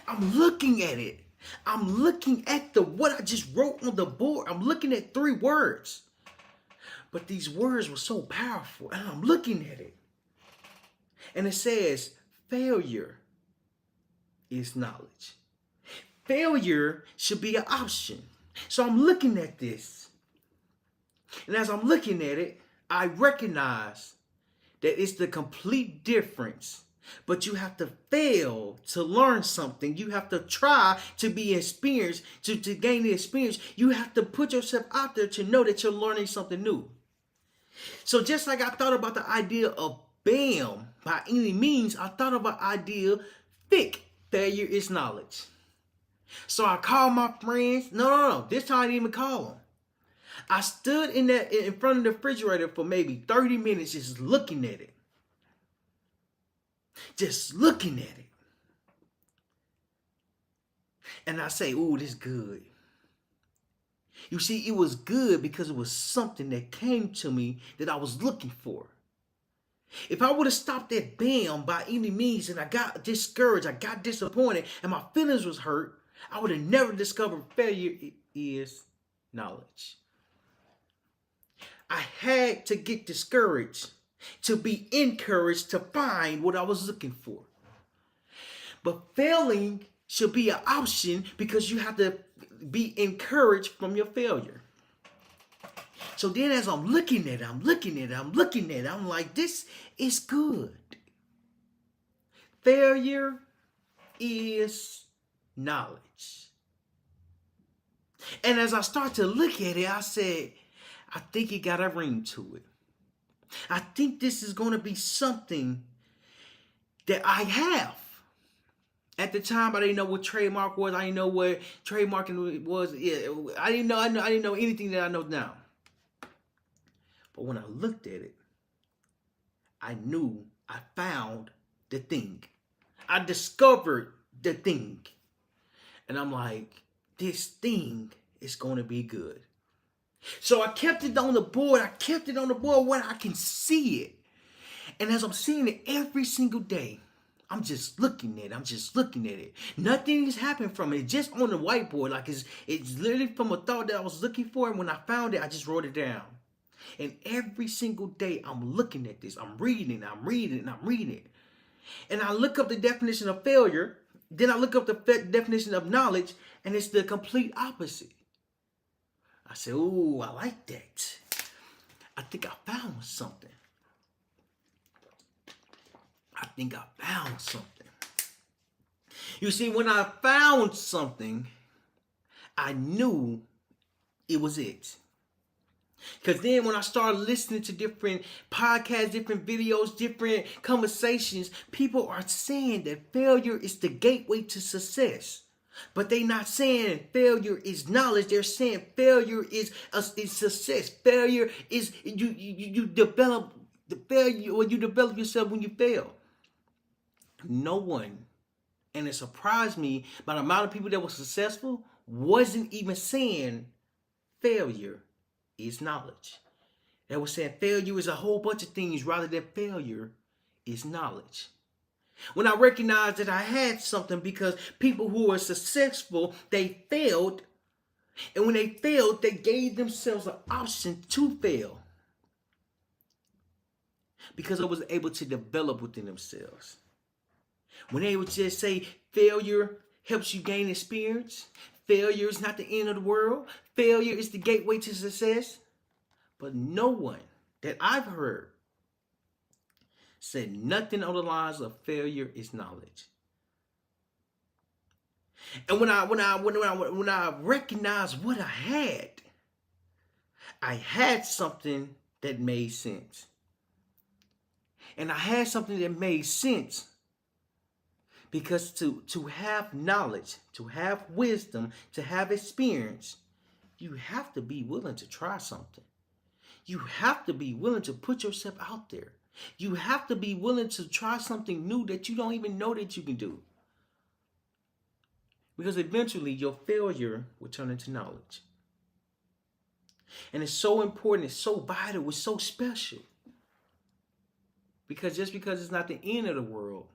I'm looking at it. I'm looking at what I just wrote on the board. I'm looking at 3 words. But these words were so powerful. And I'm looking at it. And it says, failure is knowledge. Failure should be an option. So I'm looking at this. And as I'm looking at it, I recognize that it's the complete difference. But you have to fail to learn something. You have to try to be experienced, to gain the experience. You have to put yourself out there to know that you're learning something new. So just like I thought about the idea of BAM, by any means, I thought about the idea, failure is knowledge. So I called my friends. No. This time I didn't even call them. I stood in front of the refrigerator for maybe 30 minutes just looking at it. Just looking at it. And I say, ooh, this is good. You see, it was good because it was something that came to me that I was looking for. If I would have stopped at bam by any means and I got discouraged, I got disappointed, and my feelings was hurt, I would have never discovered failure is knowledge. I had to get discouraged to be encouraged to find what I was looking for. But failing should be an option because you have to be encouraged from your failure. So then as I'm looking at it, I'm like, this is good. Failure is knowledge. And as I start to look at it, I said, I think it got a ring to it. I think this is going to be something that I have. At the time, I didn't know what trademark was. I didn't know what trademarking was. Yeah, I didn't know anything that I know now. But when I looked at it, I knew I found the thing. I discovered the thing. And I'm like, this thing is going to be good. So I kept it on the board. Where I can see it. And as I'm seeing it every single day, I'm just looking at it. Nothing has happened from it. Just on the whiteboard. Like it's literally from a thought that I was looking for. And when I found it, I just wrote it down. And every single day, I'm looking at this. I'm reading it. And I look up the definition of failure. Then I look up the definition of knowledge. And it's the complete opposite. I said, ooh, I like that. I think I found something. You see, when I found something, I knew it was it. Because then when I started listening to different podcasts, different videos, different conversations, people are saying that failure is the gateway to success. But they're not saying failure is knowledge. They're saying failure is success. Failure is you develop the failure, or you develop yourself when you fail. No one, and it surprised me by the amount of people that were successful, wasn't even saying failure is knowledge. They were saying failure is a whole bunch of things rather than failure is knowledge. When I recognized that I had something, because people who were successful, they failed. And when they failed, they gave themselves an option to fail. Because I was able to develop within themselves. When they would just say failure helps you gain experience. Failure is not the end of the world. Failure is the gateway to success. But no one that I've heard said nothing on the lines of failure is knowledge. And when I recognized what I had something that made sense. And I had something that made sense because to have knowledge, to have wisdom, to have experience, you have to be willing to try something. You have to be willing to put yourself out there. You have to be willing to try something new that you don't even know that you can do. Because eventually your failure will turn into knowledge. And it's so important, it's so vital, it's so special. Because just because it's not the end of the world,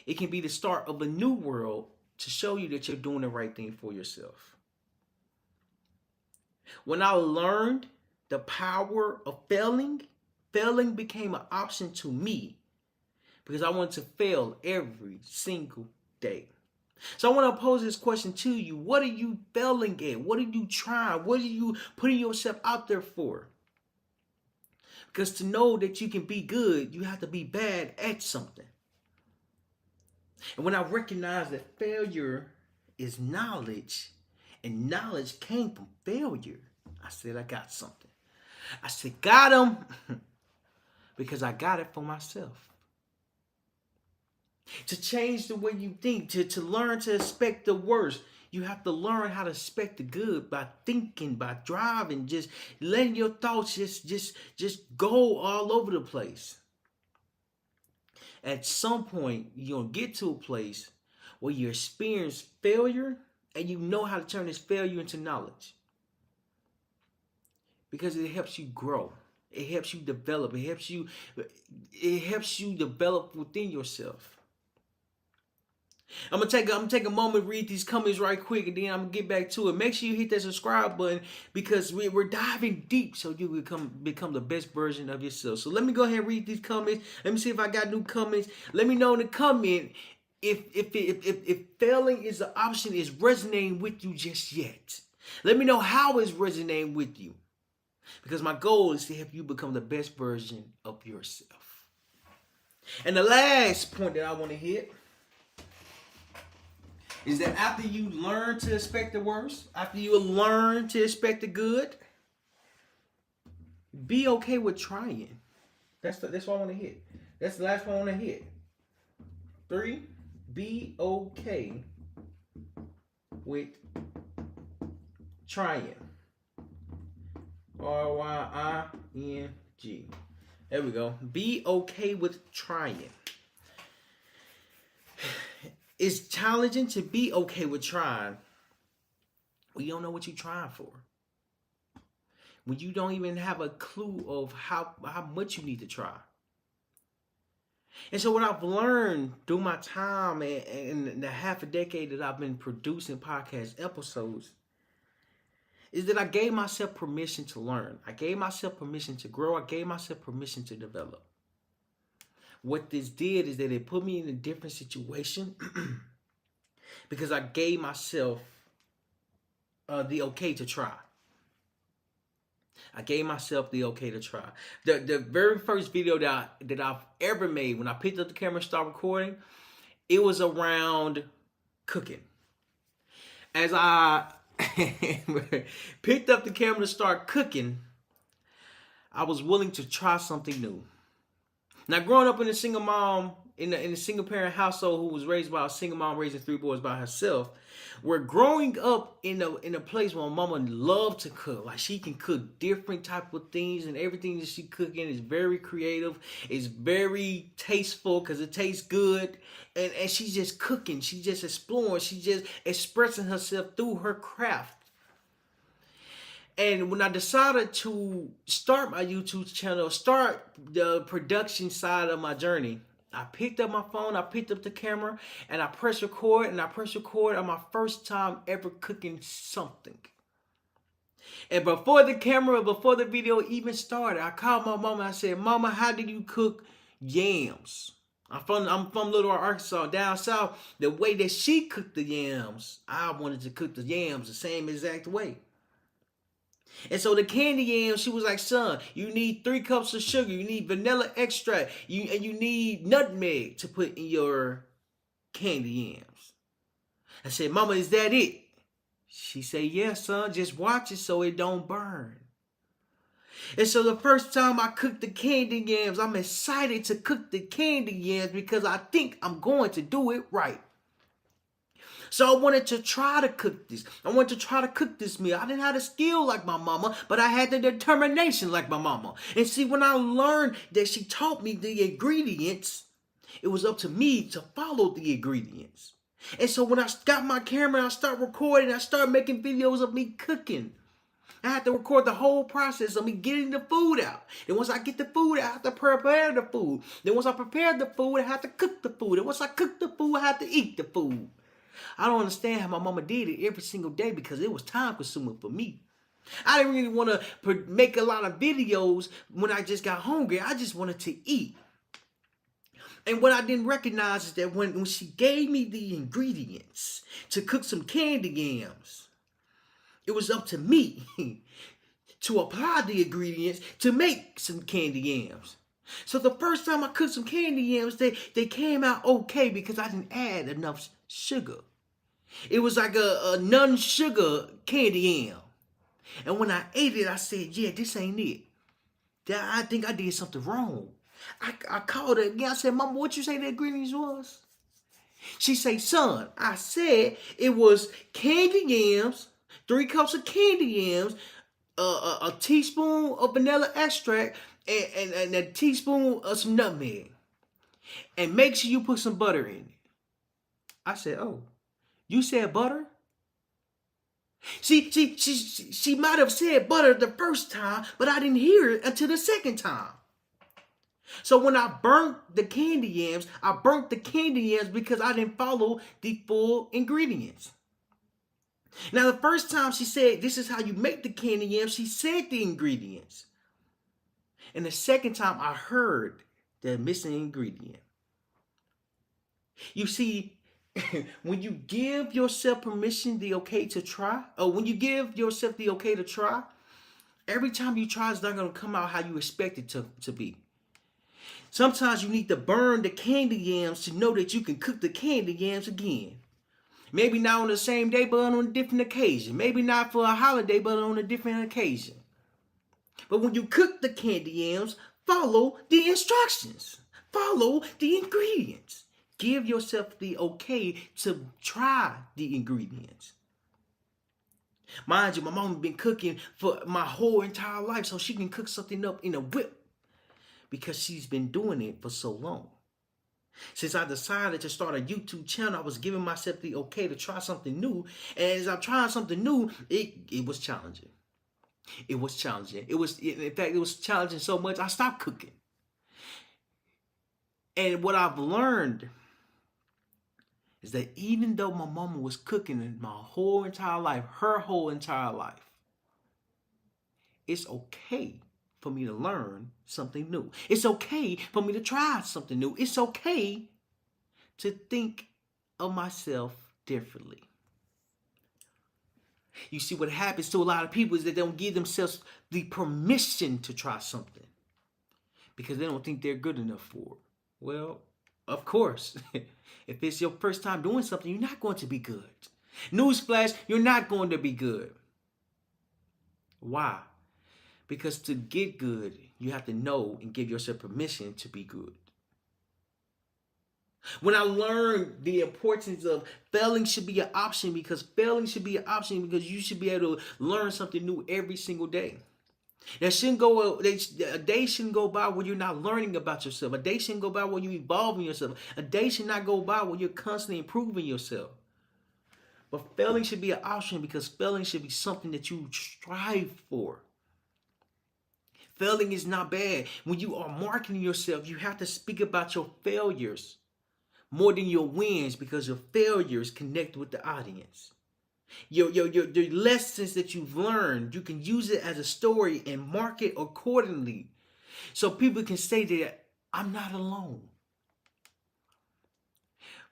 it can be the start of a new world to show you that you're doing the right thing for yourself. When I learned the power of failing became an option to me because I wanted to fail every single day. So I want to pose this question to you. What are you failing at? What are you trying? What are you putting yourself out there for? Because to know that you can be good, you have to be bad at something. And when I recognized that failure is knowledge, and knowledge came from failure, I said, I got something. I said, got him, because I got it for myself. To change the way you think, to learn to expect the worst. You have to learn how to expect the good by thinking, by driving, just letting your thoughts just go all over the place. At some point, you're gonna get to a place where you experience failure and you know how to turn this failure into knowledge. Because it helps you grow. It helps you develop. It helps you develop within yourself. I'm gonna take a moment to read these comments right quick, and then I'm gonna get back to it. Make sure you hit that subscribe button because we're diving deep so you become the best version of yourself. So let me go ahead and read these comments. Let me see if I got new comments. Let me know in the comment if failing is an option is resonating with you just yet. Let me know how it's resonating with you, because my goal is to help you become the best version of yourself. And the last point that I want to hit is that after you learn to expect the worst, after you learn to expect the good, be okay with trying. That's what I want to hit. That's the last one I want to hit. 3, be okay with trying. RYING. There we go. Be okay with trying. It's challenging to be okay with trying when you don't know what you're trying for. When you don't even have a clue of how much you need to try. And so what I've learned through my time and the half a decade that I've been producing podcast episodes is that I gave myself permission to learn. I gave myself permission to grow. I gave myself permission to develop. What this did is that it put me in a different situation because I gave myself the okay to try. I gave myself the okay to try. The very first video that I've ever made, when I picked up the camera and started recording, it was around cooking. As I picked up the camera to start cooking, I was willing to try something new. Now, growing up in a single mom, in a single parent household who was raised by a single mom raising 3 boys by herself, we're growing up in a place where my mama loved to cook. Like, she can cook different type of things, and everything that she cooking is very creative. It's very tasteful because it tastes good. And she's just cooking. She's just exploring. She's just expressing herself through her craft. And when I decided to start my YouTube channel, start the production side of my journey, I picked up my phone, I picked up the camera, and I pressed record. And I pressed record on my first time ever cooking something. And before the video even started, I called my mama and I said, "Mama, how do you cook yams?" I'm from Little Rock, Arkansas, down south. The way that she cooked the yams, I wanted to cook the yams the same exact way. And so the candy yams, she was like, "Son, you need 3 cups of sugar. You need vanilla extract. And you need nutmeg to put in your candy yams." I said, "Mama, is that it?" She said, "Yes, son. Just watch it so it don't burn." And so the first time I cooked the candy yams, I'm excited to cook the candy yams because I think I'm going to do it right. So I wanted to try to cook this. I wanted to try to cook this meal. I didn't have the skill like my mama, but I had the determination like my mama. And see, when I learned that she taught me the ingredients, it was up to me to follow the ingredients. And so when I got my camera, I started recording, I started making videos of me cooking. I had to record the whole process of me getting the food out. And once I get the food, I have to prepare the food. Then once I prepare the food, I have to cook the food. And once I cook the food, I have to eat the food. I don't understand how my mama did it every single day because it was time consuming for me. I didn't really want to make a lot of videos when I just got hungry. I just wanted to eat. And what I didn't recognize is that when she gave me the ingredients to cook some candy yams, it was up to me to apply the ingredients to make some candy yams. So the first time I cooked some candy yams, they came out okay because I didn't add enough sugar. It was like a non-sugar candy yam. And when I ate it, I said, "Yeah, this ain't it. I think I did something wrong." I called her again. I said, "Mama, what you say the ingredients was?" She say, son, I said it was candy yams, 3 cups of candy yams, a teaspoon of vanilla extract, and a teaspoon of some nutmeg. And make sure you put some butter in it. I said, oh, you said butter? She might have said butter the first time, but I didn't hear it until the second time. So when I burnt the candy yams, I burnt the candy yams because I didn't follow the full ingredients. Now, the first time she said, this is how you make the candy yams, she said the ingredients. And the second time I heard the missing ingredient. You see, when you give yourself permission, the okay to try, or when you give yourself the okay to try, every time you try, it's not going to come out how you expect it to be. Sometimes you need to burn the candy yams to know that you can cook the candy yams again. Maybe not on the same day, but on a different occasion. Maybe not for a holiday, but on a different occasion. But when you cook the candy yams, follow the instructions. Follow the ingredients. Give yourself the okay to try the ingredients. Mind you, my mom been cooking for my whole entire life, so she can cook something up in a whip because she's been doing it for so long. Since I decided to start a YouTube channel, I was giving myself the okay to try something new. And as I'm trying something new, it was challenging. It was challenging. In fact, it was challenging so much, I stopped cooking. And what I've learned is that even though my mama was cooking in my whole entire life, her whole entire life, it's okay for me to learn something new. It's okay for me to try something new. It's okay to think of myself differently. You see, what happens to a lot of people is that they don't give themselves the permission to try something because they don't think they're good enough for it. Well, of course, if it's your first time doing something, you're not going to be good. Newsflash, you're not going to be good. Why? Because to get good, you have to know and give yourself permission to be good. When I learned the importance of failing should be an option, because failing should be an option because you should be able to learn something new every single day. A day shouldn't go by when you're not learning about yourself. A day shouldn't go by when you're evolving yourself. A day should not go by when you're constantly improving yourself. But failing should be an option because failing should be something that you strive for. Failing is not bad. When you are marketing yourself, you have to speak about your failures more than your wins because your failures connect with the audience. Your lessons that you've learned, you can use it as a story and market accordingly. So people can say that I'm not alone.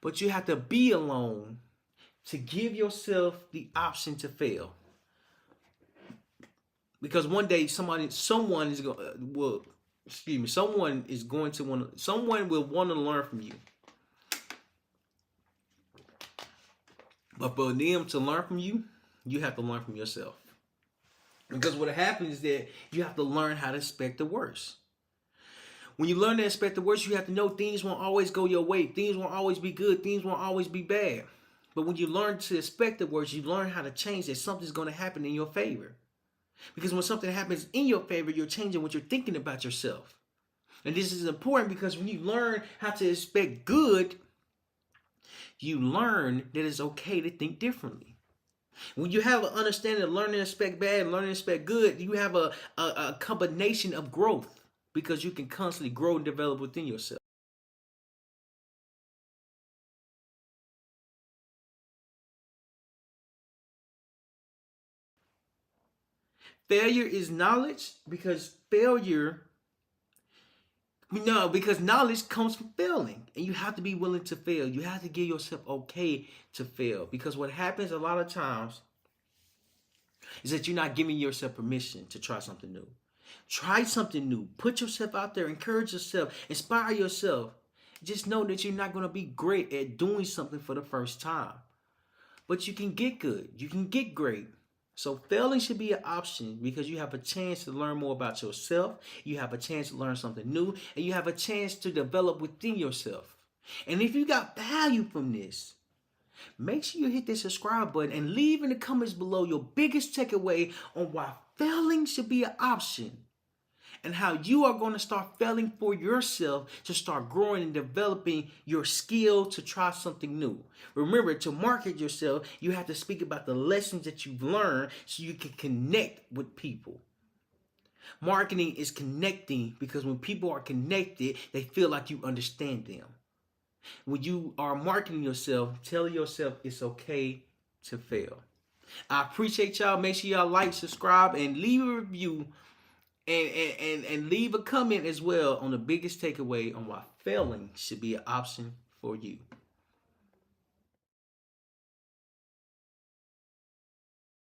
But you have to be alone to give yourself the option to fail. Because one day someone will want to learn from you. But for them to learn from you, you have to learn from yourself. Because what happens is that you have to learn how to expect the worst. When you learn to expect the worst, you have to know things won't always go your way. Things won't always be good. Things won't always be bad. But when you learn to expect the worst, you learn how to change that something's going to happen in your favor. Because when something happens in your favor, you're changing what you're thinking about yourself. And this is important because when you learn how to expect good, you learn that it's okay to think differently. When you have an understanding of learning to expect bad and learning to expect good, you have a combination of growth because you can constantly grow and develop within yourself. Failure is knowledge because knowledge comes from failing, and you have to be willing to fail. You have to give yourself okay to fail, because what happens a lot of times is that you're not giving yourself permission to try something new. Try something new. Put yourself out there. Encourage yourself. Inspire yourself. Just know that you're not going to be great at doing something for the first time, but you can get good. You can get great. So failing should be an option because you have a chance to learn more about yourself. You have a chance to learn something new, and you have a chance to develop within yourself. And if you got value from this, make sure you hit the subscribe button and leave in the comments below your biggest takeaway on why failing should be an option and how you are going to start failing for yourself to start growing and developing your skill to try something new. Remember, to market yourself, you have to speak about the lessons that you've learned so you can connect with people. Marketing is connecting because when people are connected, they feel like you understand them. When you are marketing yourself, tell yourself it's okay to fail. I appreciate y'all. Make sure y'all like, subscribe, and leave a review and leave a comment as well on the biggest takeaway on why failing should be an option for you.